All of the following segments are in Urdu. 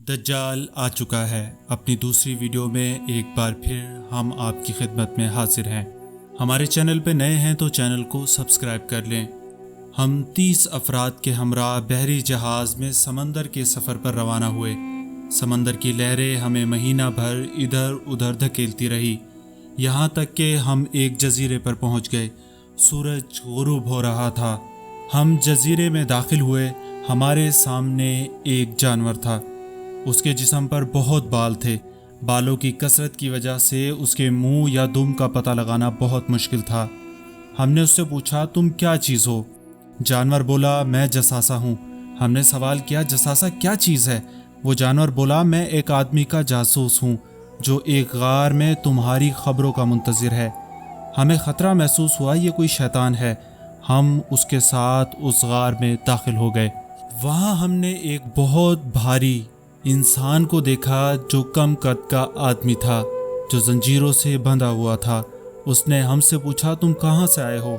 دجال آ چکا ہے۔ اپنی دوسری ویڈیو میں ایک بار پھر ہم آپ کی خدمت میں حاضر ہیں۔ ہمارے چینل پہ نئے ہیں تو چینل کو سبسکرائب کر لیں۔ ہم 30 افراد کے ہمراہ بحری جہاز میں سمندر کے سفر پر روانہ ہوئے۔ سمندر کی لہریں ہمیں مہینہ بھر ادھر ادھر دھکیلتی رہی، یہاں تک کہ ہم ایک جزیرے پر پہنچ گئے۔ سورج غروب ہو رہا تھا۔ ہم جزیرے میں داخل ہوئے۔ ہمارے سامنے ایک جانور تھا۔ اس کے جسم پر بہت بال تھے۔ بالوں کی کثرت کی وجہ سے اس کے منہ یا دم کا پتہ لگانا بہت مشکل تھا۔ ہم نے اس سے پوچھا، تم کیا چیز ہو؟ جانور بولا، میں جساسا ہوں۔ ہم نے سوال کیا، جساسا کیا چیز ہے؟ وہ جانور بولا، میں ایک آدمی کا جاسوس ہوں جو ایک غار میں تمہاری خبروں کا منتظر ہے۔ ہمیں خطرہ محسوس ہوا، یہ کوئی شیطان ہے۔ ہم اس کے ساتھ اس غار میں داخل ہو گئے۔ وہاں ہم نے ایک بہت بھاری انسان کو دیکھا جو کم قد کا آدمی تھا، جو زنجیروں سے بندھا ہوا تھا۔ اس نے ہم سے پوچھا، تم کہاں سے آئے ہو؟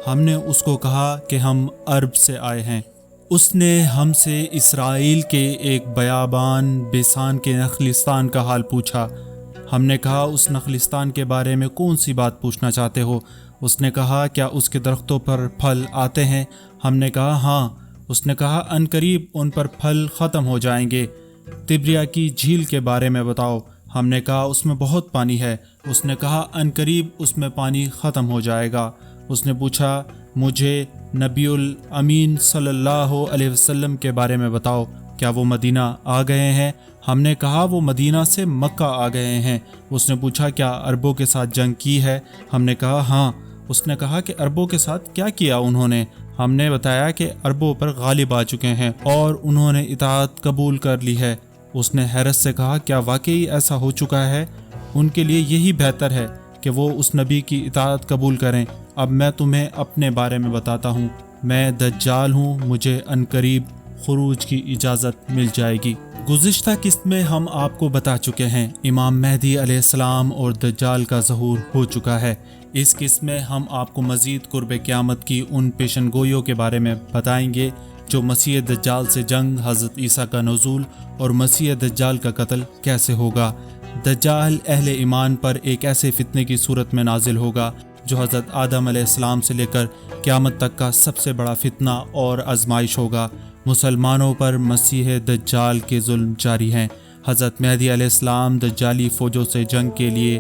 ہم نے اس کو کہا کہ ہم عرب سے آئے ہیں۔ اس نے ہم سے اسرائیل کے ایک بیابان بیسان کے نخلستان کا حال پوچھا۔ ہم نے کہا، اس نخلستان کے بارے میں کون سی بات پوچھنا چاہتے ہو؟ اس نے کہا، کیا اس کے درختوں پر پھل آتے ہیں؟ ہم نے کہا، ہاں۔ اس نے کہا، عنقریب ان پر پھل ختم ہو جائیں گے۔ تبریا کی جھیل کے بارے میں بتاؤ۔ ہم نے کہا، اس میں بہت پانی ہے۔ اس نے کہا، عنقریب اس میں پانی ختم ہو جائے گا۔ اس نے پوچھا، مجھے نبی الامین صلی اللہ علیہ وسلم کے بارے میں بتاؤ، کیا وہ مدینہ آ گئے ہیں؟ ہم نے کہا، وہ مدینہ سے مکہ آ گئے ہیں۔ اس نے پوچھا، کیا عربوں کے ساتھ جنگ کی ہے؟ ہم نے کہا، ہاں۔ اس نے کہا کہ عربوں کے ساتھ کیا کیا انہوں نے؟ ہم نے بتایا کہ عربوں پر غالب آ چکے ہیں اور انہوں نے اطاعت قبول کر لی ہے۔ اس نے حیرت سے کہا، کیا واقعی ایسا ہو چکا ہے؟ ان کے لیے یہی بہتر ہے کہ وہ اس نبی کی اطاعت قبول کریں۔ اب میں تمہیں اپنے بارے میں بتاتا ہوں۔ میں دجال ہوں، مجھے عنقریب خروج کی اجازت مل جائے گی۔ گزشتہ قسط میں ہم آپ کو بتا چکے ہیں امام مہدی علیہ السلام اور دجال کا ظہور ہو چکا ہے۔ اس قسط میں ہم آپ کو مزید قرب قیامت کی ان پیشن گوئیوں کے بارے میں بتائیں گے جو مسیح دجال سے جنگ، حضرت عیسیٰ کا نزول اور مسیح دجال کا قتل کیسے ہوگا۔ دجال اہل ایمان پر ایک ایسے فتنے کی صورت میں نازل ہوگا جو حضرت آدم علیہ السلام سے لے کر قیامت تک کا سب سے بڑا فتنہ اور آزمائش ہوگا۔ مسلمانوں پر مسیح دجال کے ظلم جاری ہیں۔ حضرت مہدی علیہ السلام دجالی فوجوں سے جنگ کے لیے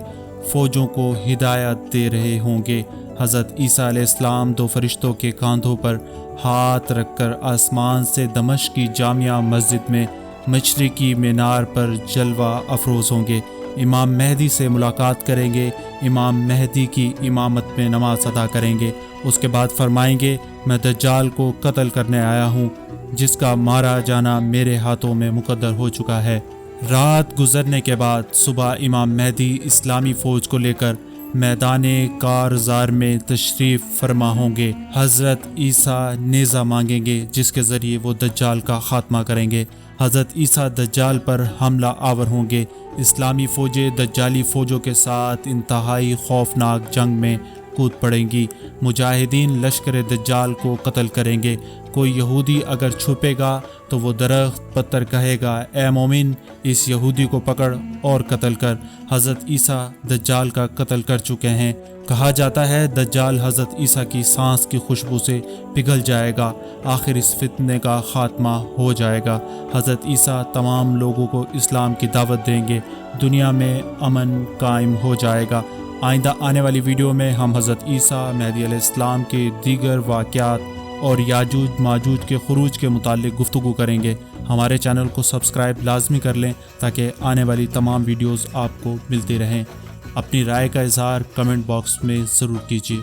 فوجوں کو ہدایت دے رہے ہوں گے۔ حضرت عیسیٰ علیہ السلام 2 فرشتوں کے کاندھوں پر ہاتھ رکھ کر آسمان سے دمشق کی جامع مسجد میں مشرقی مینار پر جلوہ افروز ہوں گے۔ امام مہدی سے ملاقات کریں گے۔ امام مہدی کی امامت میں نماز ادا کریں گے۔ اس کے بعد فرمائیں گے، میں دجال کو قتل کرنے آیا ہوں، جس کا مارا جانا میرے ہاتھوں میں مقدر ہو چکا ہے۔ رات گزرنے کے بعد صبح امام مہدی اسلامی فوج کو لے کر میدان کارزار میں تشریف فرما ہوں گے۔ حضرت عیسیٰ نیزہ مانگیں گے جس کے ذریعے وہ دجال کا خاتمہ کریں گے۔ حضرت عیسیٰ دجال پر حملہ آور ہوں گے۔ اسلامی فوجیں دجالی فوجوں کے ساتھ انتہائی خوفناک جنگ میں کود پڑیں گی۔ مجاہدین لشکر دجال کو قتل کریں گے۔ کوئی یہودی اگر چھپے گا تو وہ درخت پتھر کہے گا، اے مومن، اس یہودی کو پکڑ اور قتل کر۔ حضرت عیسیٰ دجال کا قتل کر چکے ہیں۔ کہا جاتا ہے دجال حضرت عیسیٰ کی سانس کی خوشبو سے پگھل جائے گا۔ آخر اس فتنے کا خاتمہ ہو جائے گا۔ حضرت عیسیٰ تمام لوگوں کو اسلام کی دعوت دیں گے۔ دنیا میں امن قائم ہو جائے گا۔ آئندہ آنے والی ویڈیو میں ہم حضرت عیسیٰ مہدی علیہ السلام کے دیگر واقعات اور یاجوج ماجوج کے خروج کے متعلق گفتگو کریں گے۔ ہمارے چینل کو سبسکرائب لازمی کر لیں تاکہ آنے والی تمام ویڈیوز آپ کو ملتی رہیں۔ اپنی رائے کا اظہار کمنٹ باکس میں ضرور کیجیے۔